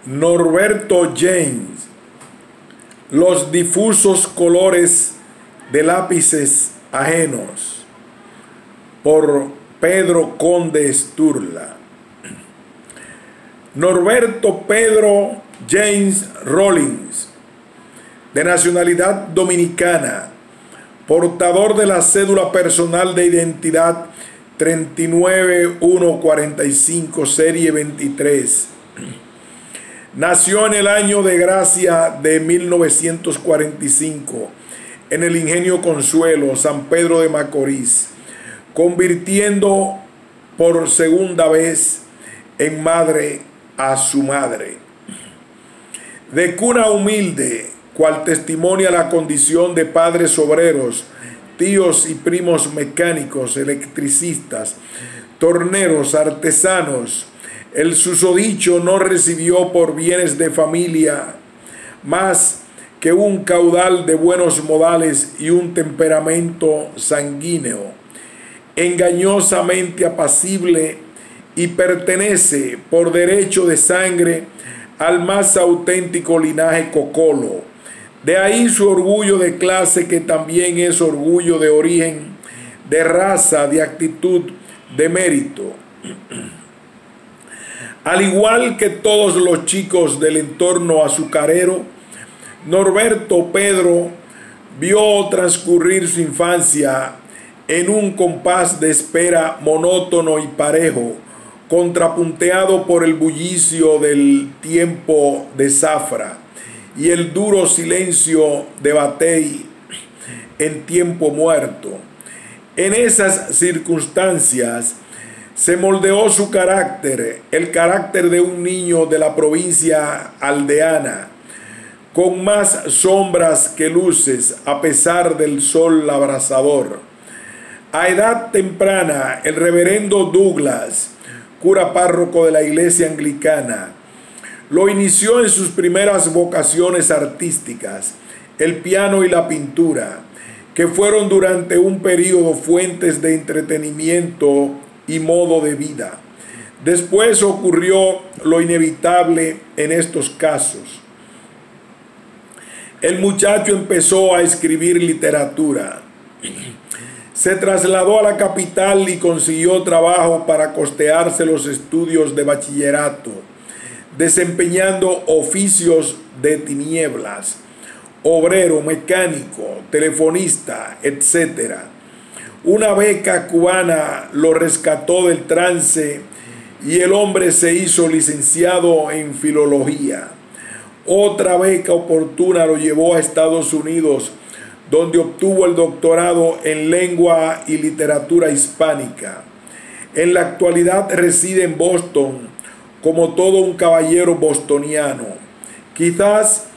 Norberto James, Los difusos colores de lápices ajenos, por Pedro Conde Sturla. Norberto Pedro James Rawlings, de nacionalidad dominicana, portador de la cédula personal de identidad 39145 serie 23. Nació en el año de gracia de 1945 en el Ingenio Consuelo, San Pedro de Macorís, convirtiendo por segunda vez en madre a su madre. De cuna humilde, cual testimonia la condición de padres obreros, tíos y primos mecánicos, electricistas, torneros, artesanos, el susodicho no recibió por bienes de familia más que un caudal de buenos modales y un temperamento sanguíneo, engañosamente apacible, y pertenece por derecho de sangre al más auténtico linaje cocolo. De ahí su orgullo de clase, que también es orgullo de origen, de raza, de actitud, de mérito. Al igual que todos los chicos del entorno azucarero, Norberto Pedro vio transcurrir su infancia en un compás de espera monótono y parejo, contrapunteado por el bullicio del tiempo de zafra y el duro silencio de batey en tiempo muerto. En esas circunstancias se moldeó su carácter, el carácter de un niño de la provincia aldeana, con más sombras que luces a pesar del sol abrasador. A edad temprana, el reverendo Douglas, cura párroco de la iglesia anglicana, lo inició en sus primeras vocaciones artísticas, el piano y la pintura, que fueron durante un periodo fuentes de entretenimiento y modo de vida. Después ocurrió lo inevitable en estos casos. El muchacho empezó a escribir literatura. Se trasladó a la capital y consiguió trabajo para costearse los estudios de bachillerato, desempeñando oficios de tinieblas, obrero, mecánico, telefonista, etc. Una beca cubana lo rescató del trance y el hombre se hizo licenciado en filología. Otra beca oportuna lo llevó a Estados Unidos, donde obtuvo el doctorado en lengua y literatura hispánica. En la actualidad reside en Boston como todo un caballero bostoniano. Quizás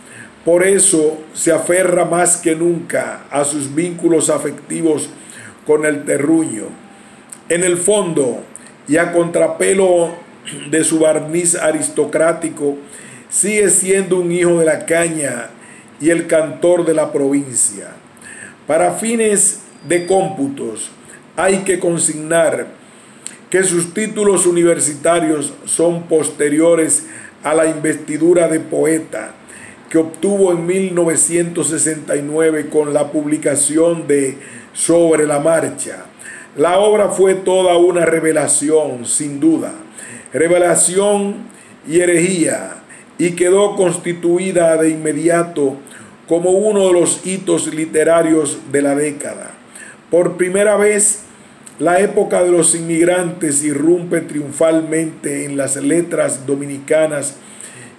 por eso se aferra más que nunca a sus vínculos afectivos con el terruño. En el fondo, y a contrapelo de su barniz aristocrático, sigue siendo un hijo de la caña y el cantor de la provincia. Para fines de cómputos, hay que consignar que sus títulos universitarios son posteriores a la investidura de poeta que obtuvo en 1969 con la publicación de Sobre la Marcha. La obra fue toda una revelación, sin duda, revelación y herejía, y quedó constituida de inmediato como uno de los hitos literarios de la década. Por primera vez, la época de los inmigrantes irrumpe triunfalmente en las letras dominicanas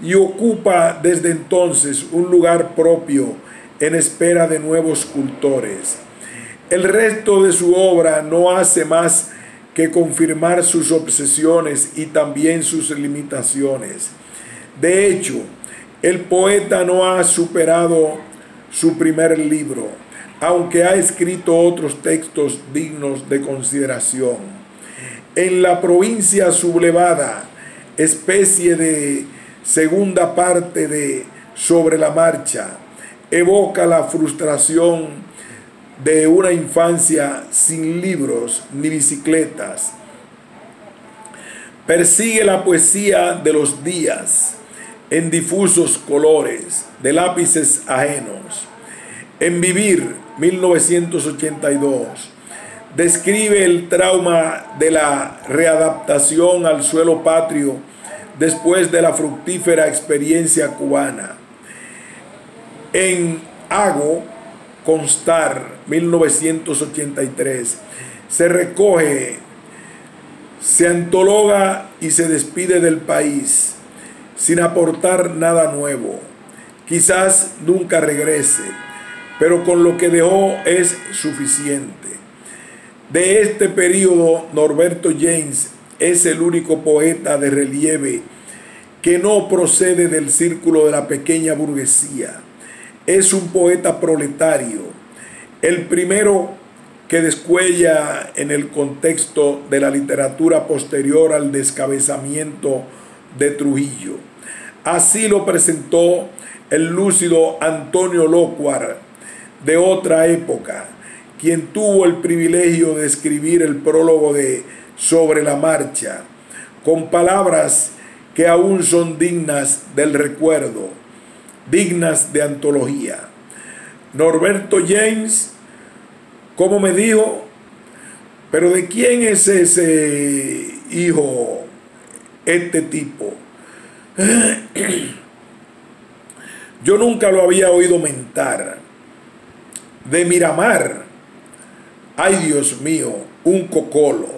y ocupa desde entonces un lugar propio en espera de nuevos cultores. El resto de su obra no hace más que confirmar sus obsesiones y también sus limitaciones. De hecho, el poeta no ha superado su primer libro, aunque ha escrito otros textos dignos de consideración. En La provincia sublevada, especie de segunda parte de Sobre la Marcha, evoca la frustración de una infancia sin libros ni bicicletas. Persigue la poesía de los días, en difusos colores, de lápices ajenos. En Vivir, 1982, describe el trauma de la readaptación al suelo patrio después de la fructífera experiencia cubana. En Hago constar, 1983, se recoge, se antologa y se despide del país sin aportar nada nuevo. Quizás nunca regrese, pero con lo que dejó es suficiente. De este periodo, Norberto James es el único poeta de relieve que no procede del círculo de la pequeña burguesía. Es un poeta proletario, el primero que descuella en el contexto de la literatura posterior al descabezamiento de Trujillo. Así lo presentó el lúcido Antonio Lócuar, de otra época, quien tuvo el privilegio de escribir el prólogo de Sobre la Marcha, con palabras que aún son dignas del recuerdo, dignas de antología. Norberto James, como me dijo, pero ¿de quién es ese hijo, este tipo? Yo nunca lo había oído mentar. De Miramar, ay Dios mío, un cocolo.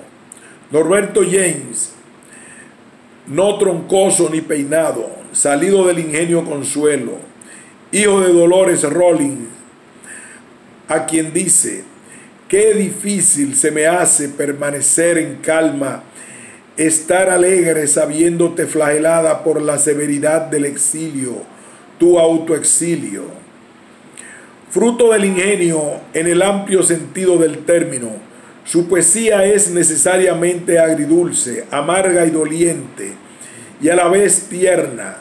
Norberto James, no troncoso ni peinado, salido del ingenio Consuelo, hijo de Dolores Rollins, a quien dice: qué difícil se me hace permanecer en calma, estar alegre sabiéndote flagelada por la severidad del exilio, tu autoexilio. Fruto del ingenio en el amplio sentido del término, su poesía es necesariamente agridulce, amarga y doliente, y a la vez tierna.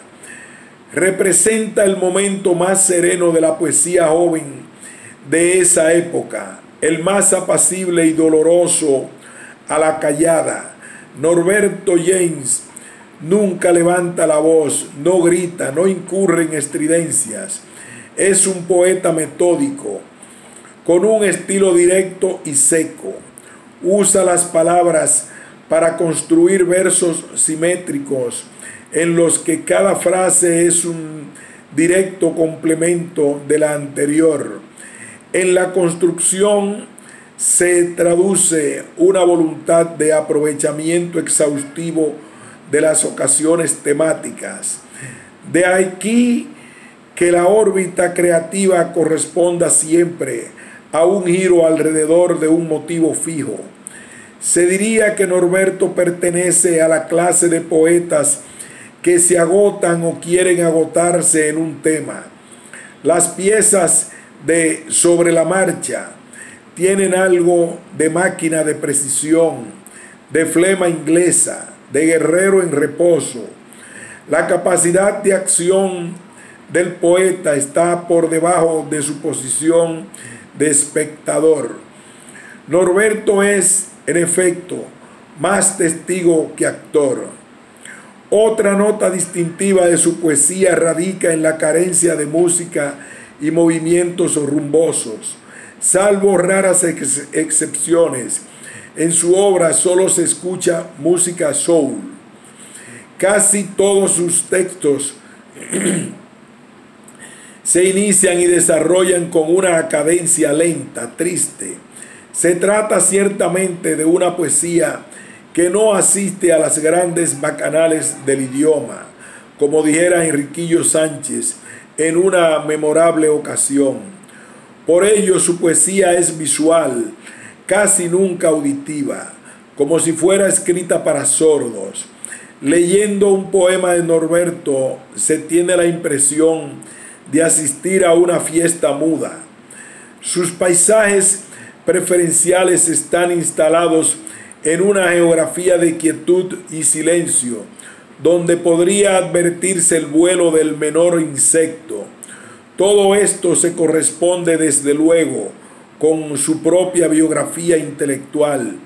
Representa el momento más sereno de la poesía joven de esa época, el más apacible y doloroso a la callada. Norberto James nunca levanta la voz, no grita, no incurre en estridencias. Es un poeta metódico, con un estilo directo y seco. Usa las palabras para construir versos simétricos en los que cada frase es un directo complemento de la anterior. En la construcción se traduce una voluntad de aprovechamiento exhaustivo de las ocasiones temáticas. De aquí que la órbita creativa corresponda siempre a un giro alrededor de un motivo fijo. Se diría que Norberto pertenece a la clase de poetas que se agotan o quieren agotarse en un tema. Las piezas de Sobre la Marcha tienen algo de máquina de precisión, de flema inglesa, de guerrero en reposo. La capacidad de acción del poeta está por debajo de su posición de espectador. Norberto es, en efecto, más testigo que actor. Otra nota distintiva de su poesía radica en la carencia de música y movimientos rumbosos. Salvo raras excepciones, en su obra solo se escucha música soul. Casi todos sus textos se inician y desarrollan con una cadencia lenta, triste. Se trata ciertamente de una poesía que no asiste a las grandes bacanales del idioma, como dijera Enriquillo Sánchez en una memorable ocasión. Por ello su poesía es visual, casi nunca auditiva, como si fuera escrita para sordos. Leyendo un poema de Norberto se tiene la impresión de asistir a una fiesta muda. Sus paisajes preferenciales están instalados en una geografía de quietud y silencio, donde podría advertirse el vuelo del menor insecto. Todo esto se corresponde desde luego con su propia biografía intelectual.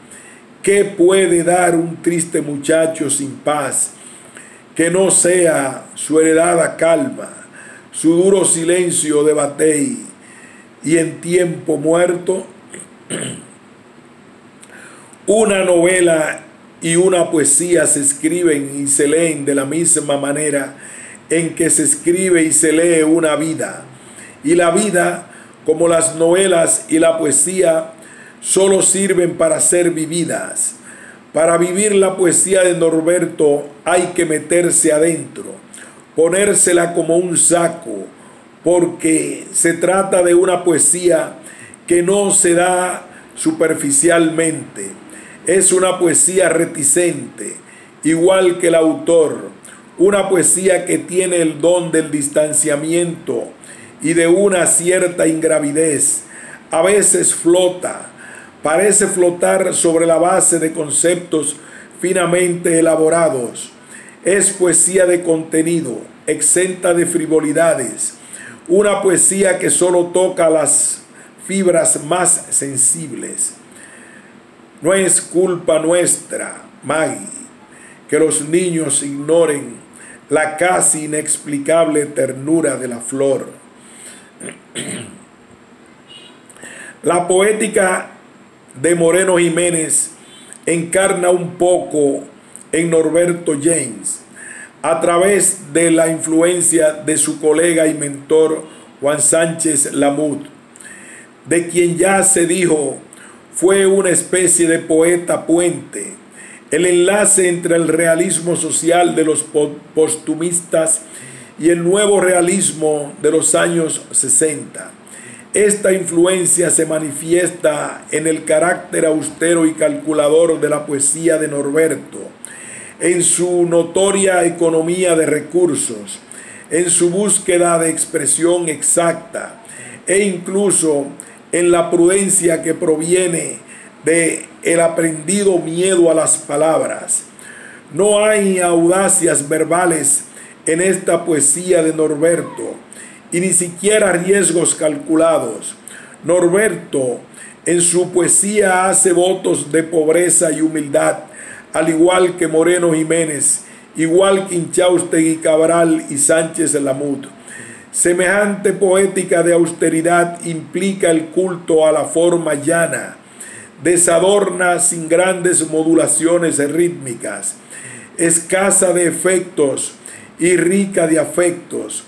¿Qué puede dar un triste muchacho sin paz que no sea su heredada calma, su duro silencio de batey, y en tiempo muerto, una novela y una poesía se escriben y se leen de la misma manera en que se escribe y se lee una vida. Y la vida, como las novelas y la poesía, solo sirven para ser vividas. Para vivir la poesía de Norberto hay que meterse adentro, ponérsela como un saco, porque se trata de una poesía que no se da superficialmente. Es una poesía reticente, igual que el autor, una poesía que tiene el don del distanciamiento y de una cierta ingravidez. A veces flota, parece flotar sobre la base de conceptos finamente elaborados. Es poesía de contenido, exenta de frivolidades, una poesía que solo toca las fibras más sensibles. No es culpa nuestra, Maggie, que los niños ignoren la casi inexplicable ternura de la flor. La poética de Moreno Jiménez encarna un poco en Norberto James a través de la influencia de su colega y mentor Juan Sánchez Lamud, de quien ya se dijo fue una especie de poeta puente, el enlace entre el realismo social de los postumistas y el nuevo realismo de los años 60. Esta influencia se manifiesta en el carácter austero y calculador de la poesía de Norberto, en su notoria economía de recursos, en su búsqueda de expresión exacta e incluso en la prudencia que proviene de el aprendido miedo a las palabras. No hay audacias verbales en esta poesía de Norberto, y ni siquiera riesgos calculados. Norberto en su poesía hace votos de pobreza y humildad, al igual que Moreno Jiménez, igual que Inchaustegui Cabral y Sánchez Lamud. Semejante poética de austeridad implica el culto a la forma llana, desadorna sin grandes modulaciones rítmicas, escasa de efectos y rica de afectos,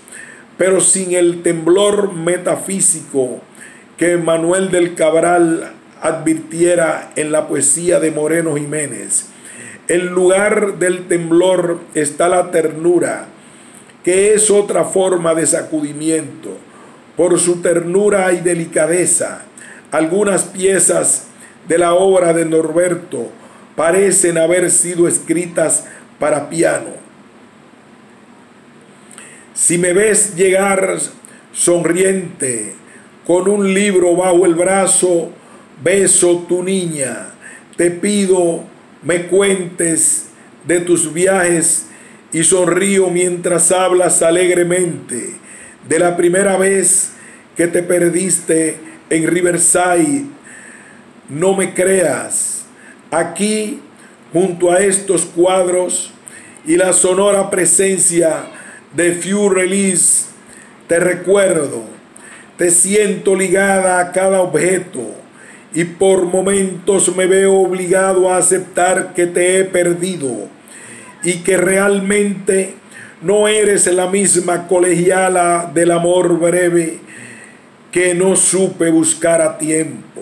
pero sin el temblor metafísico que Manuel del Cabral advirtiera en la poesía de Moreno Jiménez. En lugar del temblor está la ternura, que es otra forma de sacudimiento. Por su ternura y delicadeza, algunas piezas de la obra de Norberto parecen haber sido escritas para piano. Si me ves llegar sonriente, con un libro bajo el brazo, beso tu niña, te pido me cuentes de tus viajes y sonrío mientras hablas alegremente de la primera vez que te perdiste en Riverside. No me creas, aquí junto a estos cuadros y la sonora presencia de Few Release, te recuerdo, te siento ligada a cada objeto y por momentos me veo obligado a aceptar que te he perdido y que realmente no eres la misma colegiala del amor breve que no supe buscar a tiempo.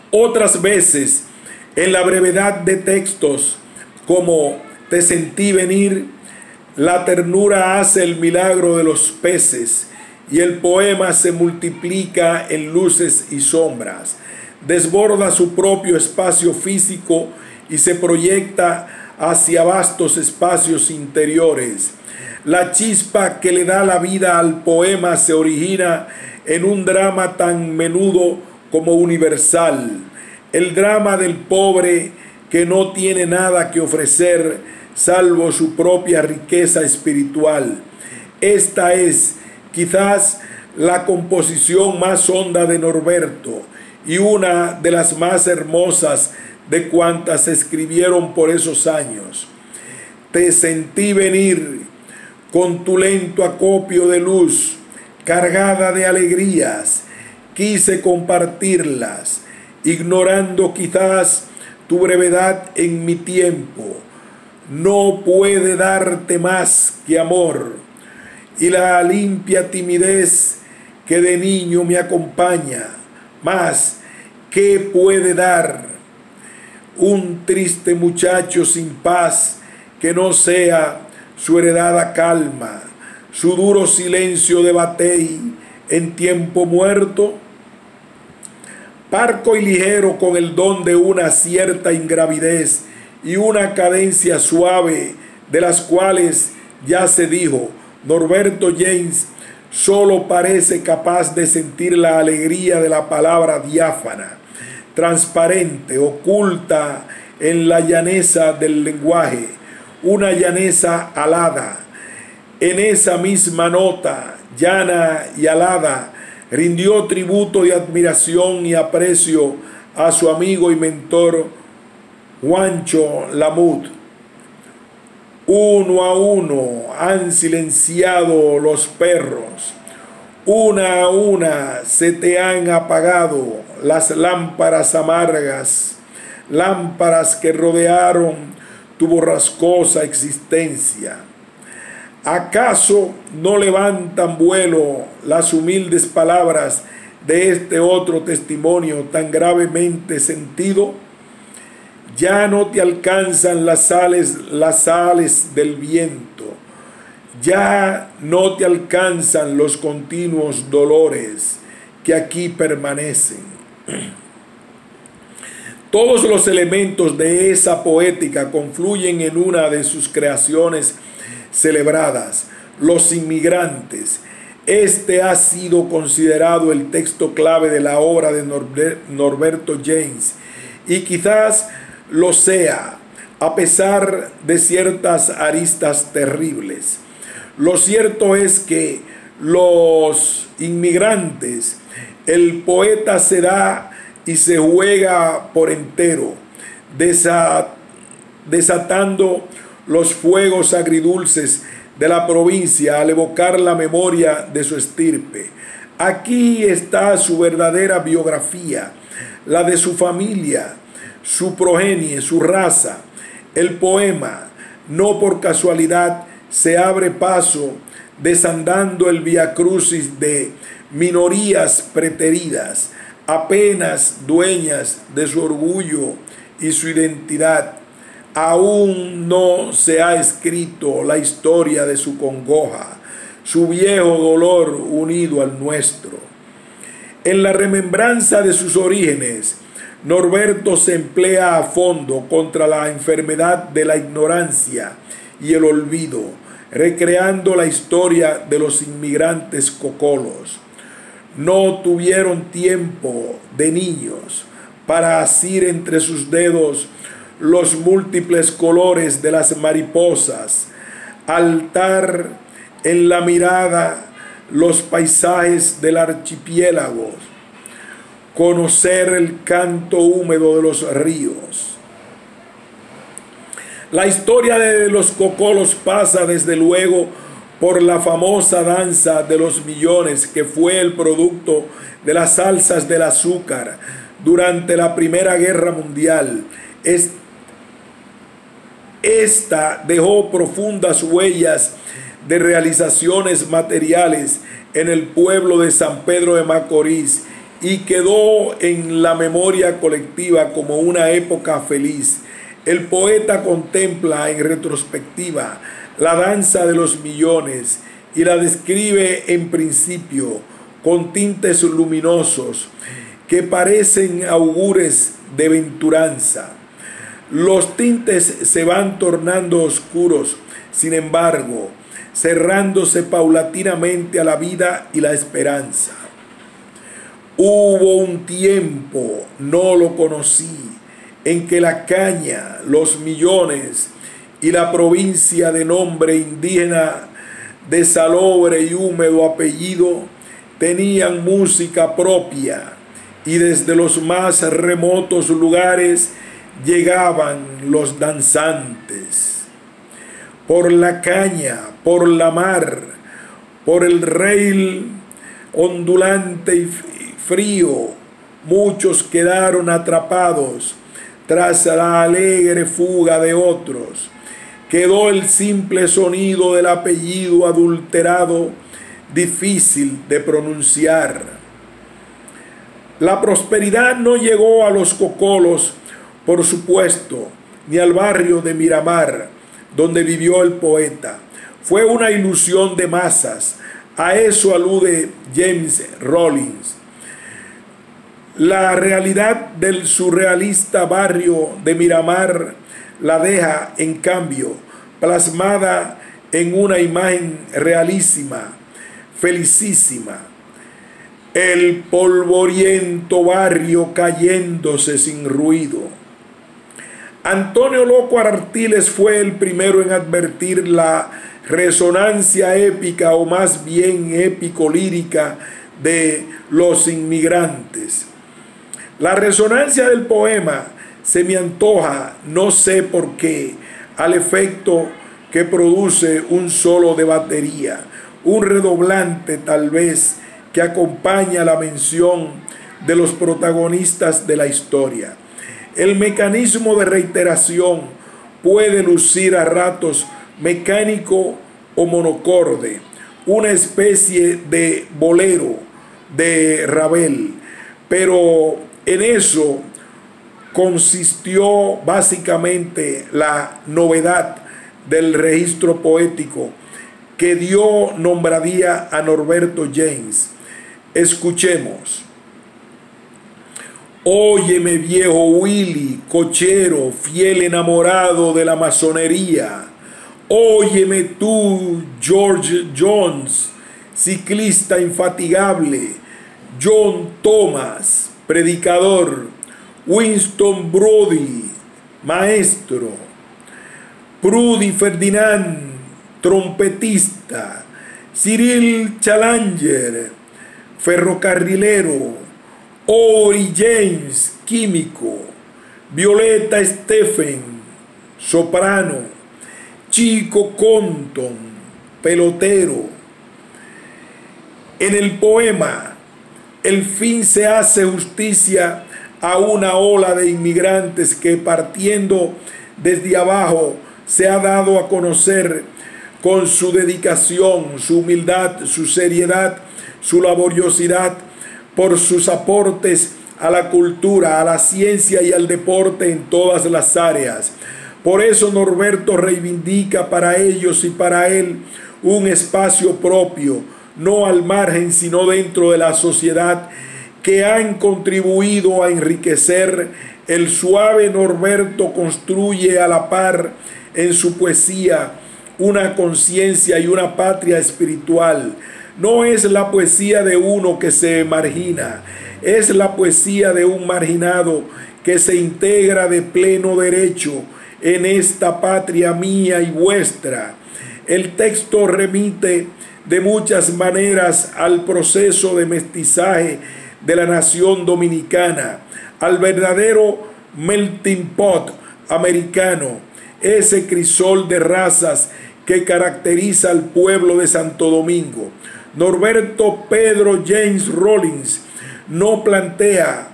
Otras veces, en la brevedad de textos como Te sentí venir, la ternura hace el milagro de los peces y el poema se multiplica en luces y sombras, desborda su propio espacio físico y se proyecta hacia vastos espacios interiores. La chispa que le da la vida al poema se origina en un drama tan menudo como universal, el drama del pobre que no tiene nada que ofrecer salvo su propia riqueza espiritual. Esta es quizás la composición más honda de Norberto y una de las más hermosas de cuantas se escribieron por esos años. te sentí venir con tu lento acopio de luz, cargada de alegrías. Quise compartirlas, ignorando quizás tu brevedad en mi tiempo. No puede darte más que amor y la limpia timidez que de niño me acompaña. Más, ¿qué puede dar un triste muchacho sin paz que no sea su heredada calma, su duro silencio de batey en tiempo muerto? Parco y ligero, con el don de una cierta ingravidez y una cadencia suave, de las cuales ya se dijo, Norberto James solo parece capaz de sentir la alegría de la palabra diáfana, transparente, oculta en la llaneza del lenguaje, una llaneza alada. En esa misma nota, llana y alada, rindió tributo de admiración y aprecio a su amigo y mentor Juancho Lamut. Uno a uno han silenciado los perros, una a una se te han apagado las lámparas amargas, lámparas que rodearon tu borrascosa existencia. ¿Acaso no levantan vuelo las humildes palabras de este otro testimonio tan gravemente sentido? Ya no te alcanzan las sales del viento, ya no te alcanzan los continuos dolores que aquí permanecen. Todos los elementos de esa poética confluyen en una de sus creaciones celebradas, Los Inmigrantes. Este ha sido considerado el texto clave de la obra de Norberto James, y quizás lo sea, a pesar de ciertas aristas terribles. Lo cierto es que Los Inmigrantes, el poeta se da y se juega por entero, desatando los fuegos agridulces de la provincia al evocar la memoria de su estirpe. Aquí está su verdadera biografía, la de su familia, su progenie, su raza. El poema, no por casualidad, se abre paso desandando el viacrucis de minorías preteridas, apenas dueñas de su orgullo y su identidad. Aún no se ha escrito la historia de su congoja, su viejo dolor unido al nuestro. En la remembranza de sus orígenes, Norberto se emplea a fondo contra la enfermedad de la ignorancia y el olvido, recreando la historia de los inmigrantes cocolos. No tuvieron tiempo de niños para asir entre sus dedos los múltiples colores de las mariposas, altar en la mirada los paisajes del archipiélago, conocer el canto húmedo de los ríos. La historia de los cocolos pasa desde luego por la famosa danza de los millones, que fue el producto de las salsas del azúcar durante la Primera Guerra Mundial. Esta dejó profundas huellas de realizaciones materiales en el pueblo de San Pedro de Macorís y quedó en la memoria colectiva como una época feliz. El poeta contempla en retrospectiva la danza de los millones y la describe en principio con tintes luminosos que parecen augures de venturanza. Los tintes se van tornando oscuros, sin embargo, cerrándose paulatinamente a la vida y la esperanza. Hubo un tiempo, no lo conocí, en que la caña, los millones y la provincia de nombre indígena de salobre y húmedo apellido tenían música propia, y desde los más remotos lugares llegaban los danzantes. por la caña, por la mar, por el rail ondulante y frío. Muchos quedaron atrapados tras la alegre fuga de otros. Quedó el simple sonido del apellido adulterado, difícil de pronunciar. La prosperidad no llegó a los cocolos, por supuesto, ni al barrio de Miramar, donde vivió el poeta. Fue una ilusión de masas. A eso alude James Rollins. La realidad del surrealista barrio de Miramar la deja, en cambio, plasmada en una imagen realísima, felicísima. El polvoriento barrio cayéndose sin ruido. Antonio Loco Artiles fue el primero en advertir la resonancia épica, o más bien épico-lírica, de Los Inmigrantes. La resonancia del poema se me antoja, no sé por qué, al efecto que produce un solo de batería, un redoblante tal vez, que acompaña la mención de los protagonistas de la historia. El mecanismo de reiteración puede lucir a ratos mecánico o monocorde, una especie de bolero de Ravel, pero en eso consistió básicamente la novedad del registro poético que dio nombradía a Norberto James. Escuchemos. Óyeme, viejo Willy, cochero, fiel enamorado de la masonería. Óyeme tú, George Jones, ciclista infatigable. John Thomas, predicador. Winston Brody, maestro. Prudy Ferdinand, trompetista. Cyril Challenger, ferrocarrilero. Ori James, químico. Violeta Stephen, soprano. Chico Compton, pelotero. En el poema, el fin se hace justicia a una ola de inmigrantes que, partiendo desde abajo, se ha dado a conocer con su dedicación, su humildad, su seriedad, su laboriosidad, por sus aportes a la cultura, a la ciencia y al deporte en todas las áreas. Por eso Norberto reivindica para ellos y para él un espacio propio, no al margen, sino dentro de la sociedad, que han contribuido a enriquecer. El suave Norberto construye a la par en su poesía una conciencia y una patria espiritual. No es la poesía de uno que se margina, es la poesía de un marginado que se integra de pleno derecho en esta patria mía y vuestra. El texto remite de muchas maneras al proceso de mestizaje de la nación dominicana, al verdadero melting pot americano, ese crisol de razas que caracteriza al pueblo de Santo Domingo. Norberto Pedro James Rollins no plantea,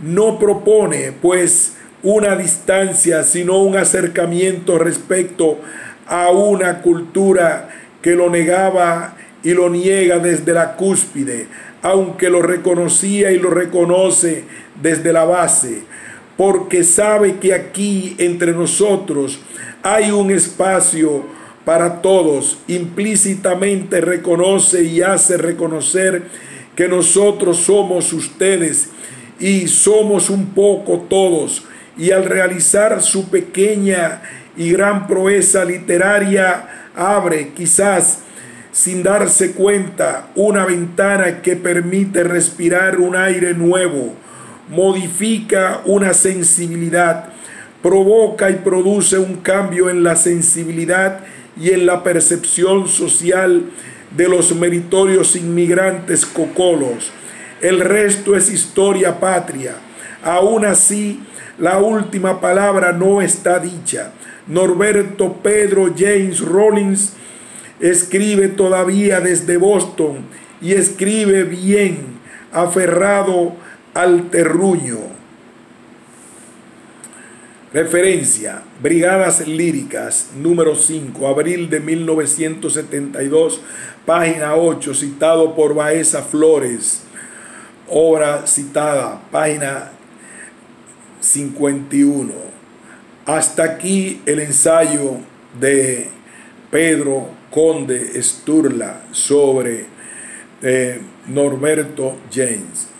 no propone pues una distancia, sino un acercamiento respecto a una cultura que lo negaba y lo niega desde la cúspide, aunque lo reconocía y lo reconoce desde la base, porque sabe que aquí entre nosotros hay un espacio para todos. Implícitamente reconoce y hace reconocer que nosotros somos ustedes y somos un poco todos, y al realizar su pequeña y gran proeza literaria abre, quizás sin darse cuenta, una ventana que permite respirar un aire nuevo, modifica una sensibilidad, provoca y produce un cambio en la sensibilidad y en la percepción social de los meritorios inmigrantes cocolos. El resto es historia patria. Aún así, la última palabra no está dicha. Norberto Pedro James Rawlings escribe todavía desde Boston y escribe bien, aferrado al terruño. Referencia: Brigadas Líricas, número 5, abril de 1972, página 8, citado por Baeza Flores. Obra citada, página 51. Hasta aquí el ensayo de Pedro Conde Sturla sobre Norberto James.